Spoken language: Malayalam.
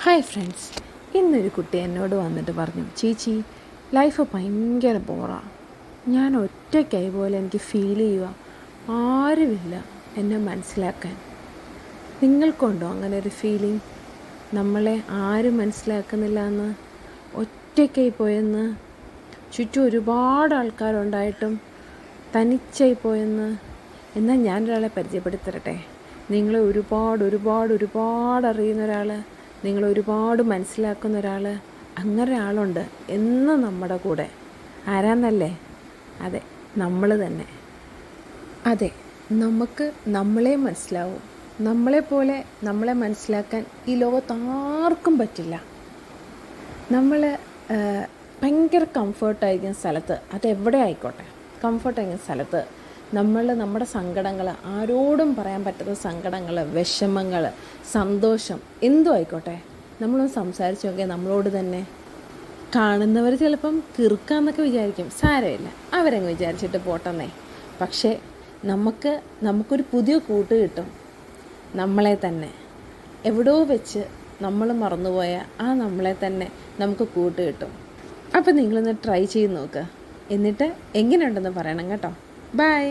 ഹായ് ഫ്രണ്ട്സ്, ഇന്നൊരു കുട്ടി എന്നോട് വന്നിട്ട് പറഞ്ഞു, ചേച്ചി ലൈഫ് ഭയങ്കര ബോറാണ്, ഞാൻ ഒറ്റയ്ക്കായി പോലെ എനിക്ക് ഫീൽ ചെയ്യുക, ആരുമില്ല എന്നെ മനസ്സിലാക്കാൻ. നിങ്ങൾക്കുണ്ടോ അങ്ങനെ ഒരു ഫീലിംഗ്? നമ്മളെ ആരും മനസ്സിലാക്കുന്നില്ല എന്ന്, ഒറ്റയ്ക്കായി പോയെന്ന്, ചുറ്റും ഒരുപാട് ആൾക്കാരുണ്ടായിട്ടും തനിച്ചായി പോയെന്ന്. എന്നാൽ ഞാനൊരാളെ പരിചയപ്പെടുത്തരട്ടെ. നിങ്ങളെ ഒരുപാട് അറിയുന്ന ഒരാൾ, നിങ്ങളെ ഒരുപാട് മനസ്സിലാക്കുന്ന ഒരാൾ, അങ്ങനെ ഒരാളുണ്ട് എന്നും നമ്മുടെ കൂടെ. ആരാന്നല്ലേ? അതെ, നമ്മൾ തന്നെ. അതെ, നമുക്ക് നമ്മളെ മനസ്സിലാവും. നമ്മളെപ്പോലെ നമ്മളെ മനസ്സിലാക്കാൻ ഈ ലോകത്ത് ആർക്കും പറ്റില്ല. നമ്മൾ ഭയങ്കര കംഫർട്ടായിരിക്കുന്ന സ്ഥലത്ത്, അതെവിടെ ആയിക്കോട്ടെ, കംഫർട്ടായിരിക്കുന്ന സ്ഥലത്ത് നമ്മുടെ സങ്കടങ്ങൾ, ആരോടും പറയാൻ പറ്റാത്ത സങ്കടങ്ങൾ, വിഷമങ്ങൾ, സന്തോഷം, എന്തും ആയിക്കോട്ടെ, നമ്മളൊന്ന് സംസാരിച്ച് നോക്കിയാൽ നമ്മളോട് തന്നെ. കാണുന്നവർ ചിലപ്പം കിറുക്കാന്നൊക്കെ വിചാരിക്കും, സാരമില്ല അവരങ്ങ് വിചാരിച്ചിട്ട് പോട്ടെന്നേ. പക്ഷേ നമുക്കൊരു പുതിയ കൂട്ട് കിട്ടും, നമ്മളെ തന്നെ. എവിടെയോ വെച്ച് നമ്മൾ മറന്നുപോയ ആ നമ്മളെ തന്നെ നമുക്ക് കൂട്ട് കിട്ടും. അപ്പോൾ നിങ്ങളൊന്ന് ട്രൈ ചെയ്ത് നോക്കുക, എന്നിട്ട് എങ്ങനെയുണ്ടെന്ന് പറയണം കേട്ടോ. ബൈ.